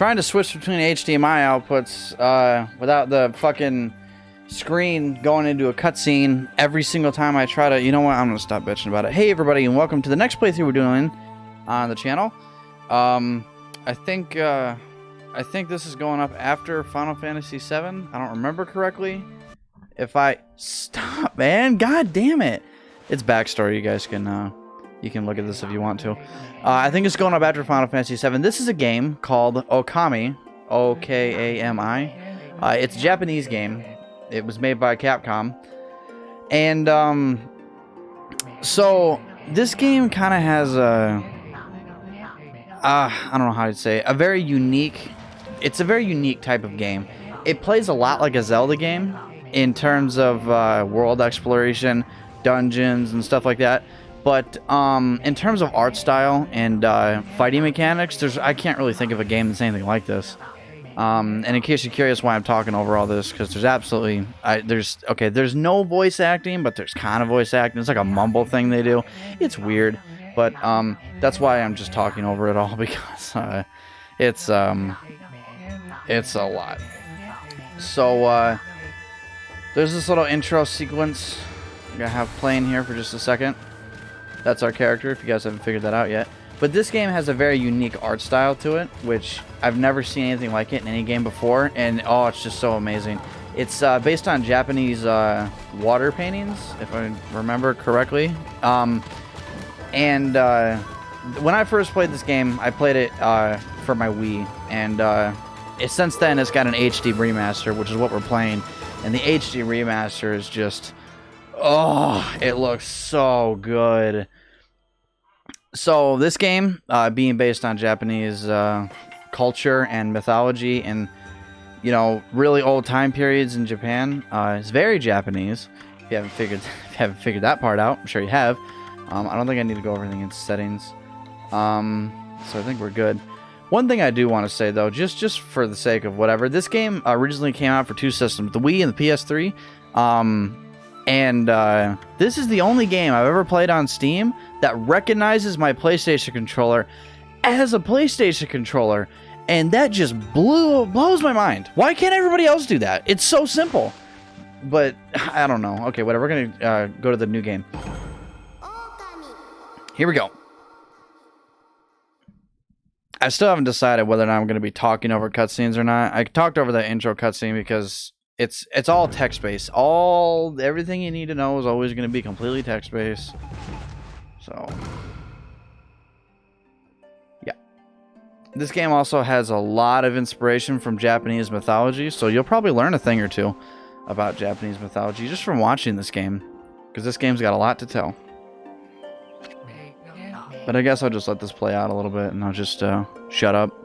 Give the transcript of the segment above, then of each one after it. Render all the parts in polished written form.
Trying to switch between HDMI outputs without the fucking screen going into a cutscene every single time I try to... You know what? I'm going to stop bitching about it. Hey, everybody, and welcome to the next playthrough we're doing on the channel. I think this is going up after Final Fantasy VII. I don't remember correctly. If I... Stop, man. God damn it. It's backstory. You guys can... You can look at this if you want to. I think it's going up after Final Fantasy VII. This is a game called Okami. O-K-A-M-I. It's a Japanese game. It was made by Capcom. And, so, this game kind of has a... I don't know how to say it. A very unique... It's a very unique type of game. It plays a lot like a Zelda game in terms of world exploration, dungeons, and stuff like that. But in terms of art style and fighting mechanics, I can't really think of a game that's anything like this. And in case you're curious why I'm talking over all this, because there's absolutely... there's no voice acting, but there's kind of voice acting. It's like a mumble thing they do. It's weird, but that's why I'm just talking over it all, because it's a lot. So there's this little intro sequence I'm going to have playing here for just a second. That's our character, if you guys haven't figured that out yet. But this game has a very unique art style to it, which I've never seen anything like it in any game before, and oh, it's just so amazing. It's based on Japanese water paintings, if I remember correctly. When I first played this game, I played it for my Wii, and since then it's got an HD remaster, which is what we're playing, and the HD remaster is just... Oh, it looks so good. So this game, being based on Japanese culture and mythology and, you know, really old time periods in Japan, is very Japanese. If you haven't figured that part out, I'm sure you have. I don't think I need to go over everything in settings. So I think we're good. One thing I do want to say, though, just for the sake of whatever, this game originally came out for two systems, the Wii and the PS3. And this is the only game I've ever played on Steam that recognizes my PlayStation controller as a PlayStation controller. And that just blows my mind. Why can't everybody else do that? It's so simple. But, I don't know. Okay, whatever. We're going to go to the new game. Here we go. I still haven't decided whether or not I'm going to be talking over cutscenes or not. I talked over the intro cutscene because... It's all text-based. Everything you need to know is always going to be completely text-based. So, yeah. This game also has a lot of inspiration from Japanese mythology, so you'll probably learn a thing or two about Japanese mythology just from watching this game, because this game's got a lot to tell. But I guess I'll just let this play out a little bit, and I'll just shut up.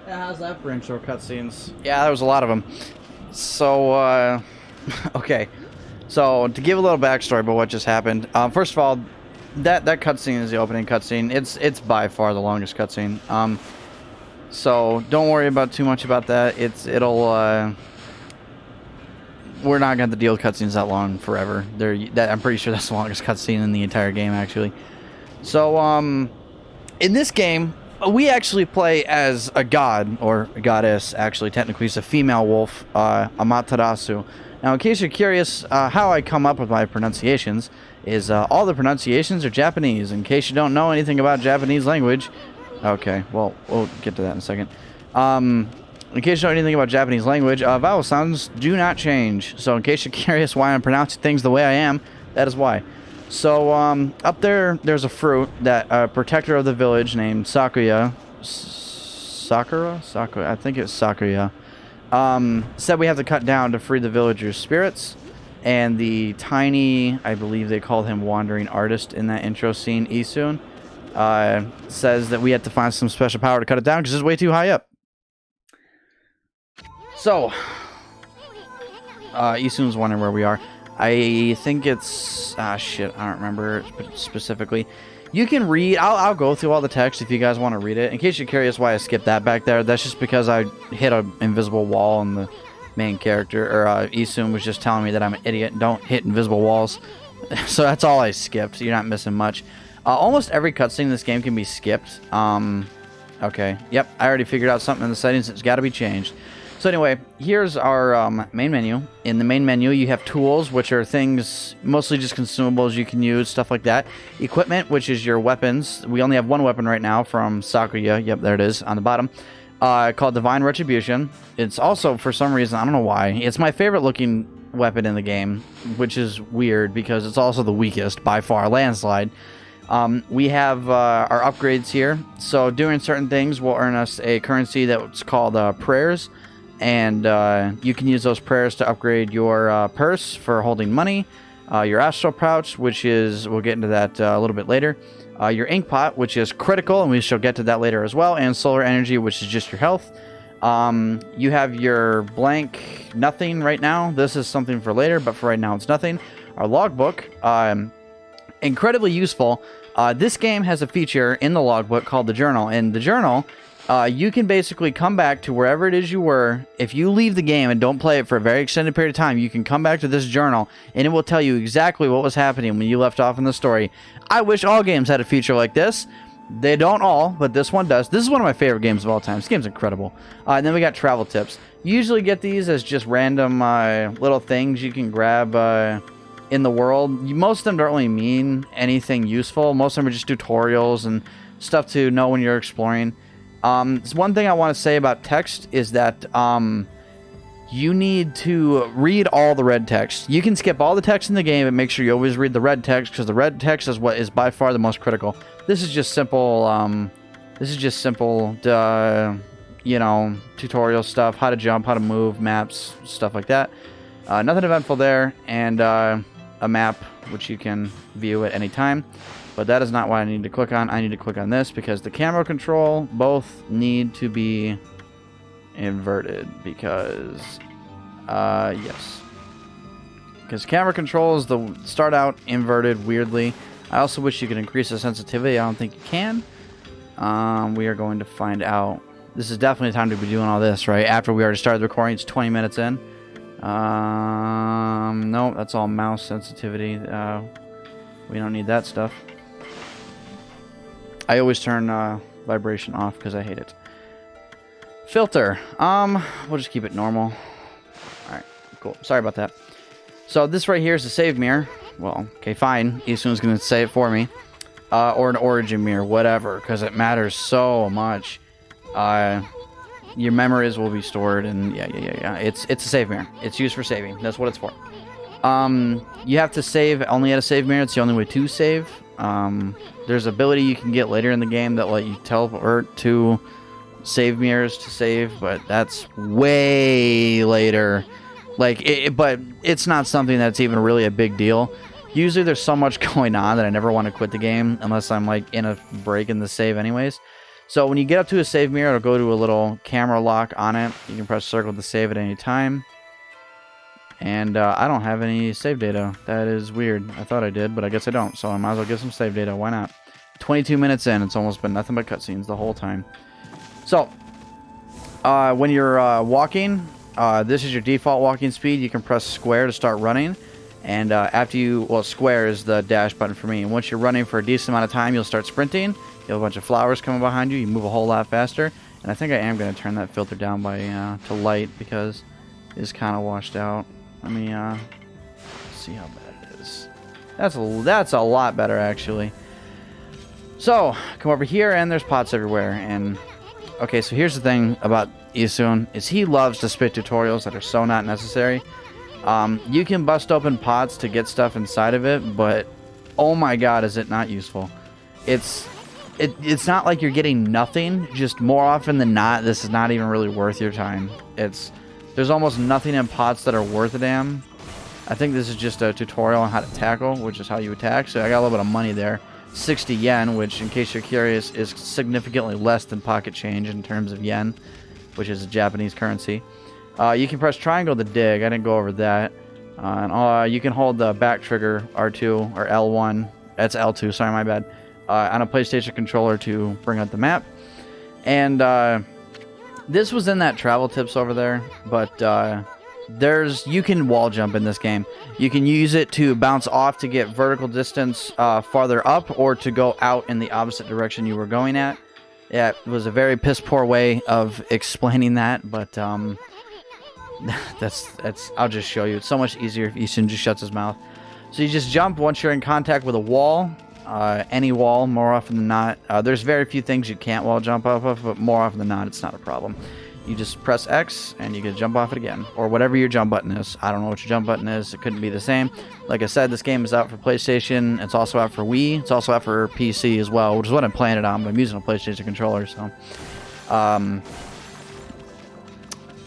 How's that for intro cutscenes? Yeah, there was a lot of them. So, okay. So, to give a little backstory about what just happened. First of all, that cutscene is the opening cutscene. It's by far the longest cutscene. So, don't worry about too much about that. We're not going to deal with cutscenes that long forever. I'm pretty sure that's the longest cutscene in the entire game, actually. So, in this game, we actually play as a god, or a goddess, actually. Technically, it's a female wolf, Amaterasu. Now, in case you're curious, how I come up with my pronunciations is all the pronunciations are Japanese. In case you don't know anything about Japanese language, okay, well, we'll get to that in a second. In case you know anything about Japanese language, vowel sounds do not change. So, in case you're curious why I'm pronouncing things the way I am, that is why. So, up there's a fruit that a protector of the village named Sakura, I think it's Sakura, said we have to cut down to free the villagers' spirits. And the tiny, I believe they called him wandering artist in that intro scene, Isun, says that we have to find some special power to cut it down because it's way too high up. So, Isun's wondering where we are. I think it's... shit, I don't remember specifically. You can read... I'll go through all the text if you guys want to read it. In case you're curious why I skipped that back there, that's just because I hit an invisible wall and the main character, or Isun was just telling me that I'm an idiot and don't hit invisible walls. So that's all I skipped. You're not missing much. Almost every cutscene in this game can be skipped. Okay. Yep, I already figured out something in the settings that's got to be changed. So anyway, here's our main menu. In the main menu, you have tools, which are things, mostly just consumables you can use, stuff like that. Equipment, which is your weapons. We only have one weapon right now from Sakura. Yep, there it is on the bottom. Called Divine Retribution. It's also, for some reason, I don't know why, it's my favorite looking weapon in the game, which is weird because it's also the weakest, by far, landslide. We have our upgrades here. So doing certain things will earn us a currency that's called prayers. And you can use those prayers to upgrade your purse for holding money, your Astral Pouch, which is, we'll get into that a little bit later, your Inkpot, which is critical, and we shall get to that later as well, and Solar Energy, which is just your health. You have your blank nothing right now. This is something for later, but for right now it's nothing. Our logbook, incredibly useful. This game has a feature in the logbook called the journal, and the journal you can basically come back to wherever it is you were. If you leave the game and don't play it for a very extended period of time, you can come back to this journal, and it will tell you exactly what was happening when you left off in the story. I wish all games had a feature like this. They don't all, but this one does. This is one of my favorite games of all time. This game's incredible. And then we got travel tips. You usually get these as just random little things you can grab in the world. Most of them don't really mean anything useful. Most of them are just tutorials and stuff to know when you're exploring. One thing I want to say about text is that you need to read all the red text. You can skip all the text in the game and make sure you always read the red text, because the red text is what is by far the most critical. This is just simple. You know, tutorial stuff, how to jump, how to move, maps, stuff like that. Nothing eventful there, and a map which you can view at any time. But that is not what I need to click on. I need to click on this because the camera control both need to be inverted because, yes. Because camera controls start out inverted weirdly. I also wish you could increase the sensitivity. I don't think you can. We are going to find out. This is definitely time to be doing all this, right? After we already started the recording, it's 20 minutes in. No, that's all mouse sensitivity. We don't need that stuff. I always turn vibration off because I hate it. Filter. We'll just keep it normal. Alright, cool. Sorry about that. So this right here is the save mirror. Well, okay, fine. Isun's going to say it for me. Or an origin mirror, whatever, because it matters so much. Your memories will be stored, and yeah. It's a save mirror. It's used for saving. That's what it's for. You have to save only at a save mirror. It's the only way to save. There's ability you can get later in the game that let you teleport to save mirrors to save, but that's way later. But it's not something that's even really a big deal. Usually there's so much going on that I never want to quit the game unless I'm like in a break in the save anyways. So when you get up to a save mirror, it'll go to a little camera lock on it. You can press circle to save at any time. And I don't have any save data. That is weird. I thought I did, but I guess I don't. So I might as well get some save data. Why not? 22 minutes in. It's almost been nothing but cutscenes the whole time. So when you're walking, this is your default walking speed. You can press square to start running. And after you... Well, square is the dash button for me. And once you're running for a decent amount of time, you'll start sprinting. You have a bunch of flowers coming behind you. You move a whole lot faster. And I think I am going to turn that filter down by to light because it's kind of washed out. Let me see how bad it is. That's a lot better, actually. So, come over here, and there's pots everywhere. And okay, so here's the thing about Isun, is he loves to spit tutorials that are so not necessary. You can bust open pots to get stuff inside of it, but oh my god, is it not useful. It's not like you're getting nothing, just more often than not, this is not even really worth your time. There's almost nothing in pots that are worth a damn. I think this is just a tutorial on how to tackle, which is how you attack. So I got a little bit of money there. 60 yen, which, in case you're curious, is significantly less than pocket change in terms of yen, which is a Japanese currency. You can press triangle to dig. I didn't go over that. And you can hold the back trigger, R2, or L1. That's L2, sorry, my bad. On a PlayStation controller to bring out the map. And this was in that travel tips over there, but you can wall jump in this game. You can use it to bounce off to get vertical distance farther up, or to go out in the opposite direction you were going at. Yeah, it was a very piss poor way of explaining that, but I'll just show you. It's so much easier if Isun just shuts his mouth. So you just jump once you're in contact with a wall. Any wall, more often than not. There's very few things you can't wall jump off of, but more often than not, it's not a problem. You just press X, and you can jump off it again. Or whatever your jump button is. I don't know what your jump button is. It couldn't be the same. Like I said, this game is out for PlayStation. It's also out for Wii. It's also out for PC as well, which is what I'm playing it on, but I'm using a PlayStation controller, so...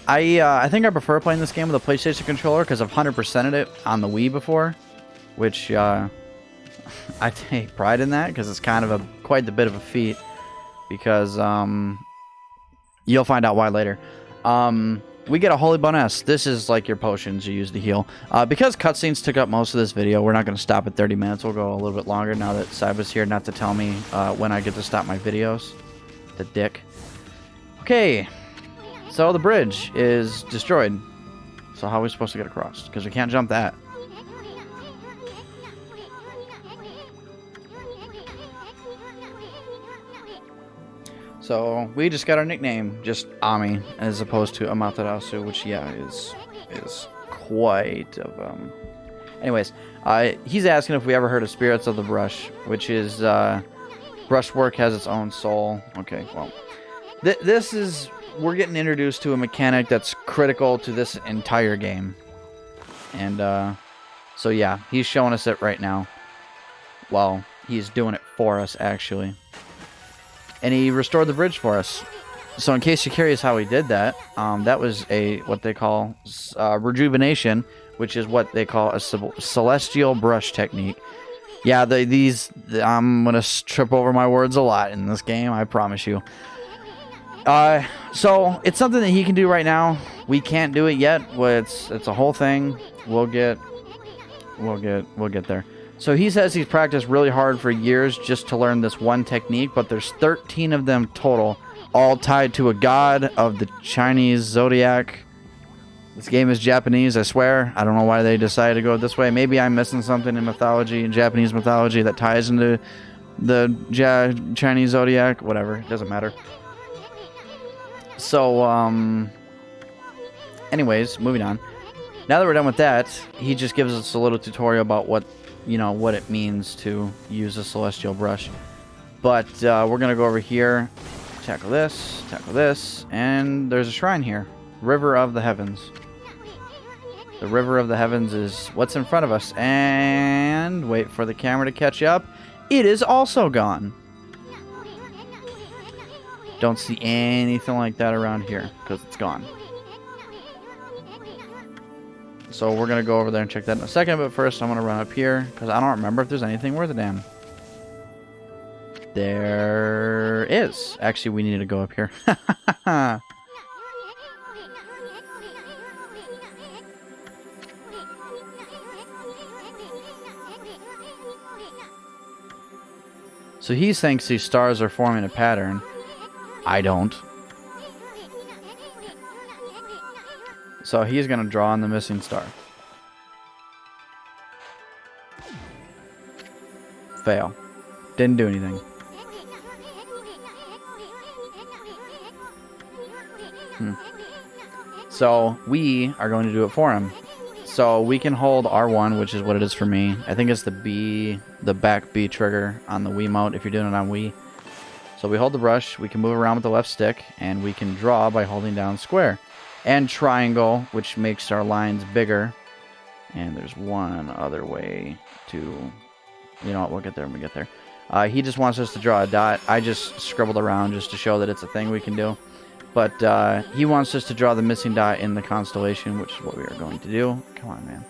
I think I prefer playing this game with a PlayStation controller, because I've 100%ed it on the Wii before, which... I take pride in that, because it's kind of quite a bit of a feat, because you'll find out why later. We get a Holy Bonus. This is like your potions you use to heal. Because cutscenes took up most of this video, we're not going to stop at 30 minutes. We'll go a little bit longer now that Saiba's here, not to tell me when I get to stop my videos. The dick. Okay, so the bridge is destroyed. So how are we supposed to get across? Because we can't jump that. So we just got our nickname, just Ami, as opposed to Amaterasu, which yeah is quite of Anyways, he's asking if we ever heard of Spirits of the Brush, which is brushwork has its own soul. Okay, well, this is we're getting introduced to a mechanic that's critical to this entire game, and so yeah, he's showing us it right now. Well, he's doing it for us actually. And he restored the bridge for us. So in case you're curious how he did that, that was what they call rejuvenation, which is what they call a celestial brush technique. Yeah, I'm going to trip over my words a lot in this game, I promise you. So it's something that he can do right now. We can't do it yet. It's a whole thing. We'll get there. So he says he's practiced really hard for years just to learn this one technique, but there's 13 of them total, all tied to a god of the Chinese zodiac. This game is Japanese, I swear. I don't know why they decided to go this way. Maybe I'm missing something in mythology, in Japanese mythology, that ties into the Chinese zodiac. Whatever, it doesn't matter. So, anyways, moving on. Now that we're done with that, he just gives us a little tutorial about what it means to use a celestial brush. But we're gonna go over here, tackle this, and there's a shrine here. River of the Heavens. The River of the Heavens is what's in front of us, and wait for the camera to catch up. It is also gone. Don't see anything like that around here because it's gone. So we're going to go over there and check that in a second, but first I'm going to run up here, because I don't remember if there's anything worth a damn. There is. Actually, we need to go up here. So he thinks these stars are forming a pattern. I don't. So he's going to draw on the missing star. Fail. Didn't do anything. So we are going to do it for him. So we can hold R1, which is what it is for me. I think it's the back B trigger on the Wiimote if you're doing it on Wii. So we hold the brush, we can move around with the left stick, and we can draw by holding down square. And triangle, which makes our lines bigger. And there's one other way to... You know what, we'll get there when we get there. He just wants us to draw a dot. I just scribbled around just to show that it's a thing we can do. But he wants us to draw the missing dot in the constellation, which is what we are going to do. Come on, man.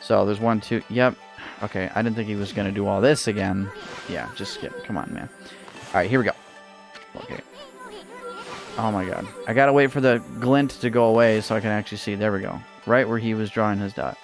So there's 1, 2... Yep. Okay, I didn't think he was going to do all this again. Yeah, just skip. Come on, man. Alright, here we go. Okay. Oh my god. I gotta wait for the glint to go away so I can actually see. There we go. Right where he was drawing his dot.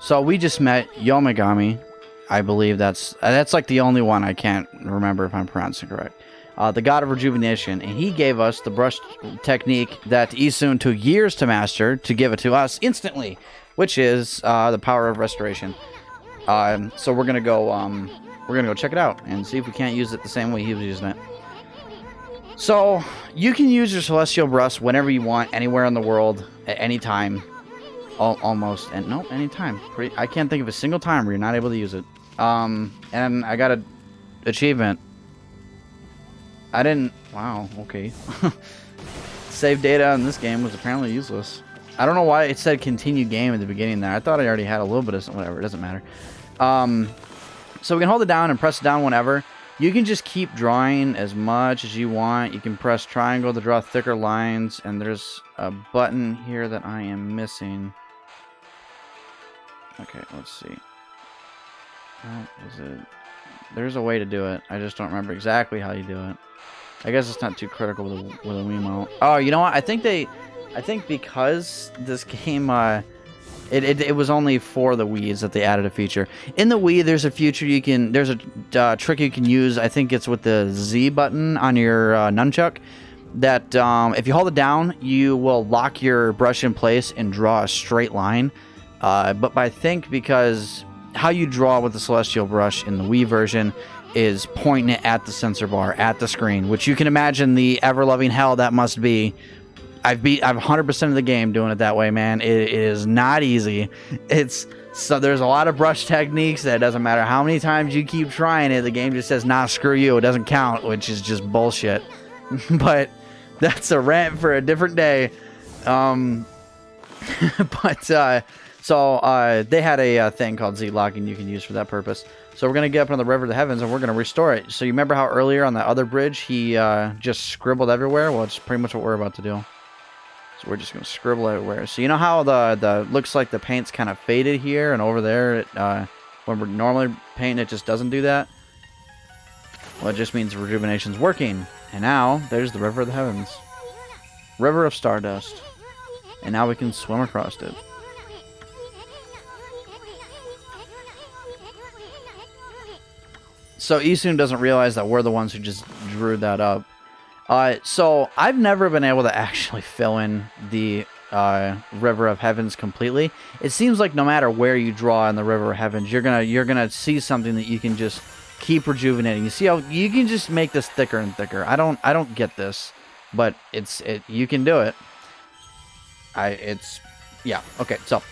So we just met Yomagami. I believe that's like the only one I can't remember if I'm pronouncing correct. The god of rejuvenation, and he gave us the brush technique that Isun took years to master to give it to us instantly, which is the power of restoration. So we're gonna go check it out and see if we can't use it the same way he was using it. So you can use your celestial brush whenever you want, anywhere in the world, at any time, almost, and nope, anytime. I can't think of a single time where you're not able to use it. And I got an achievement. I didn't... Wow, okay. Save data in this game was apparently useless. I don't know why it said continue game at the beginning there. I thought I already had a little bit of... Whatever, it doesn't matter. So we can hold it down and press it down whenever. You can just keep drawing as much as you want. You can press triangle to draw thicker lines. And there's a button here that I am missing. Okay, let's see. Oh, is it... There's a way to do it. I just don't remember exactly how you do it. I guess it's not too critical with a Wiimote. Oh, you know what? I think because this game, it was only for the Wii's that they added a feature. In the Wii, there's a trick you can use. I think it's with the Z button on your nunchuck. That if you hold it down, you will lock your brush in place and draw a straight line. But I think because how you draw with the Celestial Brush in the Wii version is pointing it at the sensor bar, at the screen, which you can imagine the ever-loving hell that must be. I've 100% of the game doing it that way, man. It is not easy. So there's a lot of brush techniques that it doesn't matter how many times you keep trying it, the game just says, nah, screw you, it doesn't count, which is just bullshit. But that's a rant for a different day. So they had a thing called Z-locking you can use for that purpose. So we're going to get up on the River of the Heavens and we're going to restore it. So you remember how earlier on the other bridge he just scribbled everywhere? Well, it's pretty much what we're about to do. So we're just going to scribble everywhere. So you know how the looks like the paint's kind of faded here and over there? When we're normally painting, it just doesn't do that? Well, it just means rejuvenation's working. And now, there's the River of the Heavens. River of Stardust. And now we can swim across it. So Isun doesn't realize that we're the ones who just drew that up. So I've never been able to actually fill in the River of Heavens completely. It seems like no matter where you draw in the River of Heavens, you're gonna see something that you can just keep rejuvenating. You see how you can just make this thicker and thicker. I don't get this, but you can do it. Yeah, okay. So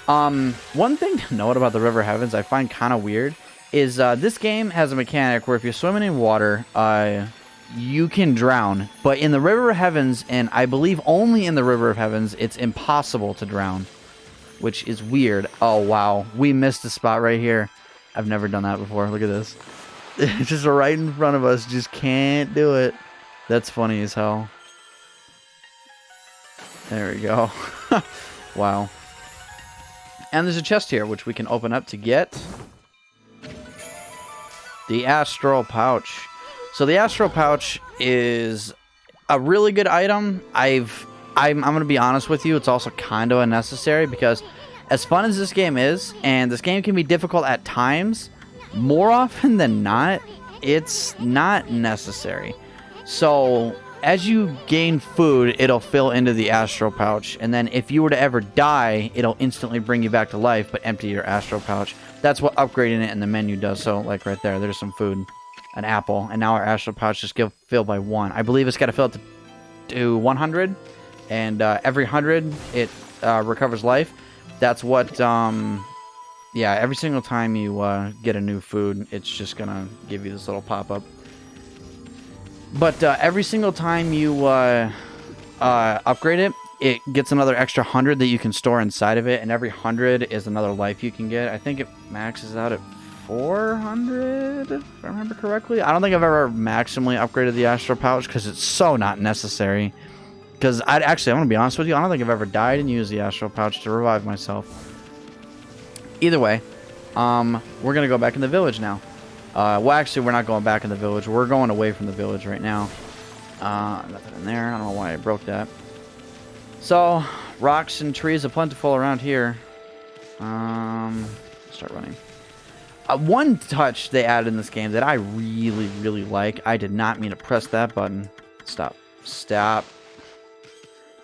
one thing to note about the River of Heavens I find kind of weird is this game has a mechanic where if you're swimming in water, you can drown. But in the River of Heavens, and I believe only in the River of Heavens, it's impossible to drown, which is weird. Oh, wow. We missed a spot right here. I've never done that before. Look at this. It's just right in front of us. Just can't do it. That's funny as hell. There we go. Wow. And there's a chest here, which we can open up to get the Astral Pouch. So the Astral Pouch is a really good item. I'm going to be honest with you, it's also kind of unnecessary because as fun as this game is, and this game can be difficult at times, more often than not, it's not necessary. So as you gain food, it'll fill into the Astral Pouch, and then if you were to ever die, it'll instantly bring you back to life, but empty your Astral Pouch. That's what upgrading it in the menu does. So, like right there, there's some food, an apple, and now our Astral Pouch just filled by 1. I believe it's got to fill it to 100, and every 100 it recovers life. That's what, yeah, every single time you get a new food, it's just gonna give you this little pop-up. But every single time you upgrade it, it gets another extra 100 that you can store inside of it, and every 100 is another life you can get. I think it maxes out at 400, if I remember correctly. I don't think I've ever maximally upgraded the Astral Pouch because it's so not necessary. Because I'm going to be honest with you, I don't think I've ever died and used the Astral Pouch to revive myself. Either way, we're going to go back in the village now. Well, actually, we're not going back in the village. We're going away from the village right now. Nothing in there. I don't know why I broke that. So, rocks and trees are plentiful around here. Start running. One touch they added in this game that I really, really like. I did not mean to press that button. Stop. Stop.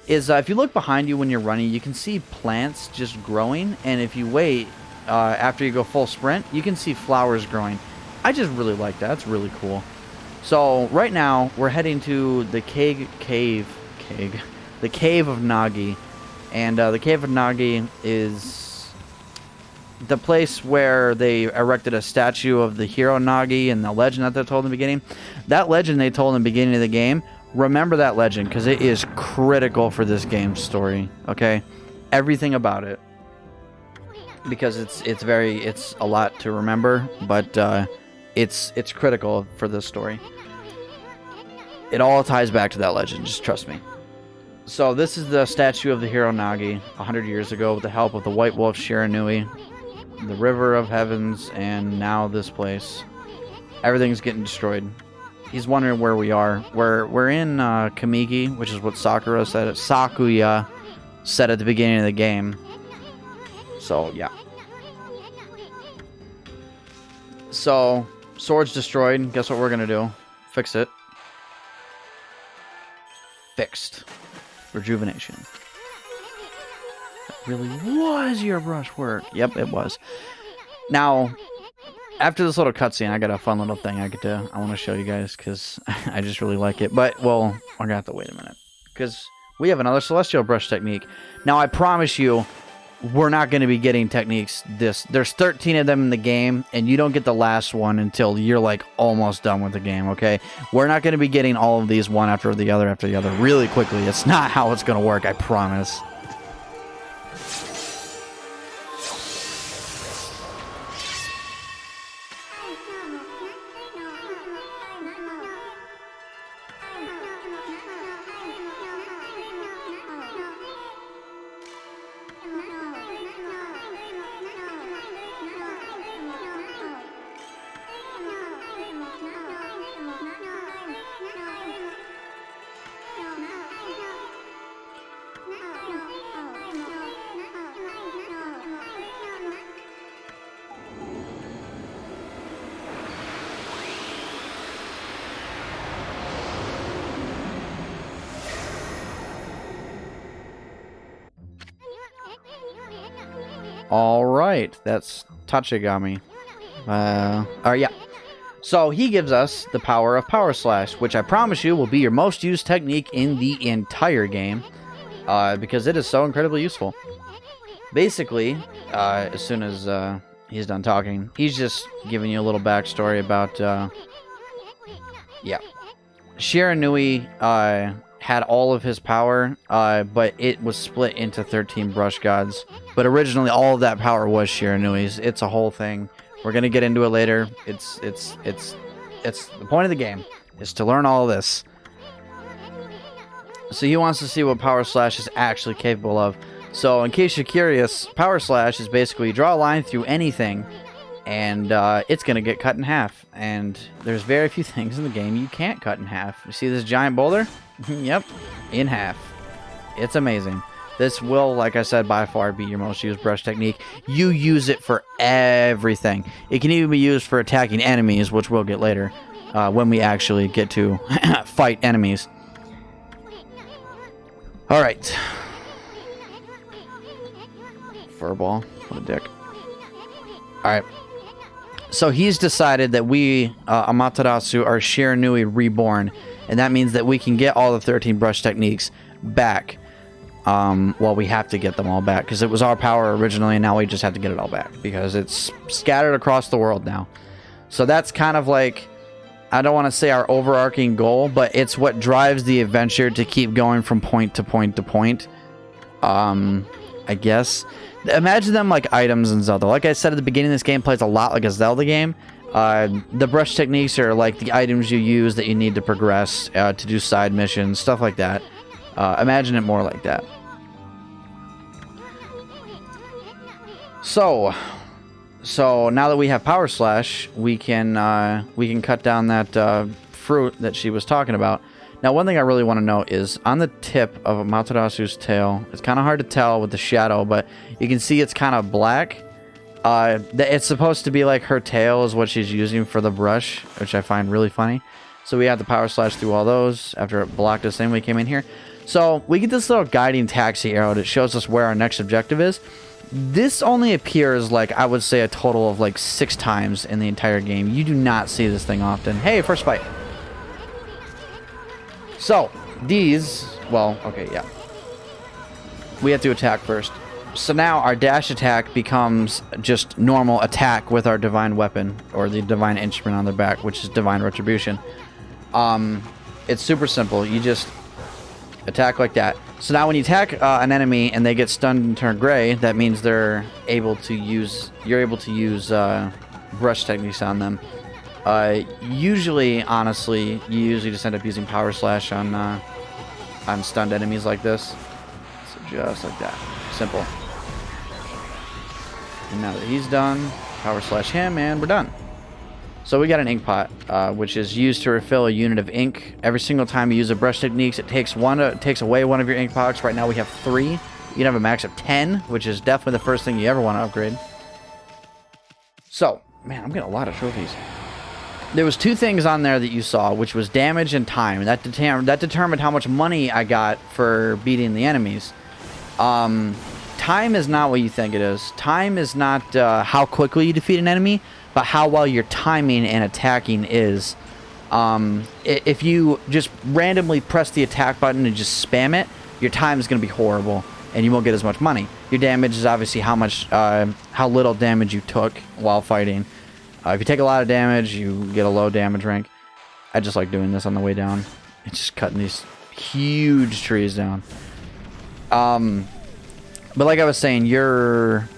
Is if you look behind you when you're running, you can see plants just growing. And if you wait, after you go full sprint, you can see flowers growing. I just really like that. It's really cool. So right now, we're heading to the cave of Nagi. And the cave of Nagi is the place where they erected a statue of the hero Nagi and the legend that they told in the beginning. That legend they told in the beginning of the game, remember that legend because it is critical for this game's story, okay? Everything about it. Because it's a lot to remember, but it's critical for this story. It all ties back to that legend, just trust me. So this is the statue of the hero Nagi 100 years ago with the help of the White Wolf Shiranui, the River of Heavens, and now this place. Everything's getting destroyed. He's wondering where we are. We're in Kamiki, which is what Sakuya said at the beginning of the game. So, yeah. So, sword's destroyed. Guess what we're going to do? Fix it. Fixed. Rejuvenation. That really was your brush work. Yep, it was. Now, after this little cutscene, I got a fun little thing I want to show you guys because I just really like it. But, well, we're going to have to wait a minute because we have another celestial brush technique. Now, I promise you, we're not going to be getting techniques there's 13 of them in the game, and you don't get the last one until you're like almost done with the game, okay? We're not going to be getting all of these one after the other really quickly. It's not how it's going to work, I promise. Alright, that's Tachigami. Yeah. So he gives us the power of Power Slash, which I promise you will be your most used technique in the entire game, because it is so incredibly useful. Basically, as soon as he's done talking, he's just giving you a little backstory about, yeah. Shiranui had all of his power, but it was split into 13 brush gods. But originally, all of that power was Shiranui's. It's a whole thing. We're gonna get into it later. It's the point of the game is to learn all of this. So he wants to see what Power Slash is actually capable of. So in case you're curious, Power Slash is basically you draw a line through anything, and it's gonna get cut in half. And there's very few things in the game you can't cut in half. You see this giant boulder? Yep, in half. It's amazing. This will, like I said, by far be your most used brush technique. You use it for everything. It can even be used for attacking enemies, which we'll get later, when we actually get to fight enemies. Alright. Furball. What a dick. Alright. So he's decided that we, Amaterasu, are Shiranui reborn. And that means that we can get all the 13 brush techniques back. Well, we have to get them all back because it was our power originally, and now we just have to get it all back because it's scattered across the world now. So that's kind of like, I don't want to say our overarching goal, but it's what drives the adventure to keep going from point to point to point. I guess. Imagine them like items in Zelda. Like I said at the beginning, this game plays a lot like a Zelda game. The brush techniques are like the items you use that you need to progress, to do side missions, stuff like that. Imagine it more like that. So now that we have Power Slash, we can cut down that fruit that she was talking about. Now, one thing I really want to note is on the tip of Amaterasu's tail, it's kind of hard to tell with the shadow, but you can see it's kind of black. It's supposed to be like her tail is what she's using for the brush, which I find really funny. So we have to power slash through all those after it blocked us in when we came in here. So we get this little guiding taxi arrow that shows us where our next objective is. This only appears, like, I would say a total of like 6 times in the entire game. You do not see this thing often. Hey, first fight. So, these, well, okay, yeah. We have to attack first. So now our dash attack becomes just normal attack with our divine weapon, or the divine instrument on their back, which is divine retribution. It's super simple. You just attack like that. So now when you attack an enemy and they get stunned and turn gray, that means you're able to use brush techniques on them. Usually, honestly, you usually just end up using power slash on stunned enemies like this. So just like that. Simple. And now that he's done, power slash him, and we're done. So we got an Inkpot, which is used to refill a unit of ink. Every single time you use a brush techniques, it takes away one of your ink pots. Right now we have 3. You can have a max of 10, which is definitely the first thing you ever want to upgrade. So, man, I'm getting a lot of trophies. There was 2 things on there that you saw, which was damage and time. That determined how much money I got for beating the enemies. Time is not what you think it is. Time is not how quickly you defeat an enemy, but how well your timing and attacking is. If you just randomly press the attack button and just spam it, your time is going to be horrible, and you won't get as much money. Your damage is obviously how little damage you took while fighting. If you take a lot of damage, you get a low damage rank. I just like doing this on the way down. It's just cutting these huge trees down. But like I was saying, your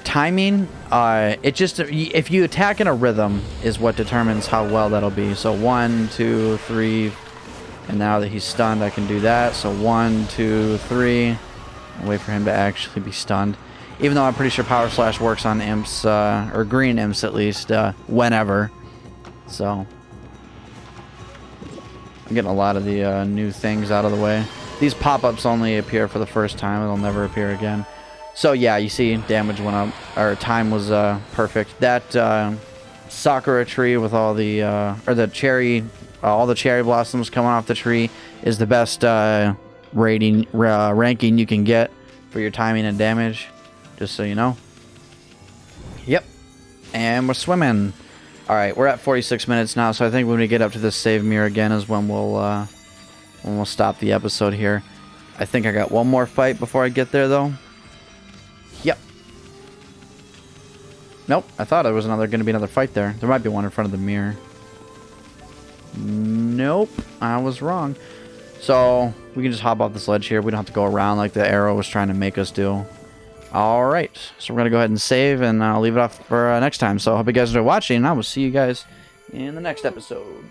timing, if you attack in a rhythm is what determines how well that'll be. So 1, 2, 3, and now that he's stunned, I can do that. So 1, 2, 3, and wait for him to actually be stunned. Even though I'm pretty sure power slash works on imps, or green imps at least, whenever. So I'm getting a lot of the new things out of the way. These pop-ups only appear for the first time. They'll never appear again. So yeah, you see damage went up. Our time was perfect. That sakura tree with all the all the cherry blossoms coming off the tree is the best ranking you can get for your timing and damage. Just so you know. Yep. And we're swimming. All right, we're at 46 minutes now. So I think when we get up to this save mirror again is when we'll stop the episode here. I think I got one more fight before I get there, though. Yep. Nope, I thought there was going to be another fight there. There might be one in front of the mirror. Nope, I was wrong. So, we can just hop off this ledge here. We don't have to go around like the arrow was trying to make us do. Alright, so we're going to go ahead and save, and I'll leave it off for next time. So, I hope you guys enjoyed watching, and I will see you guys in the next episode.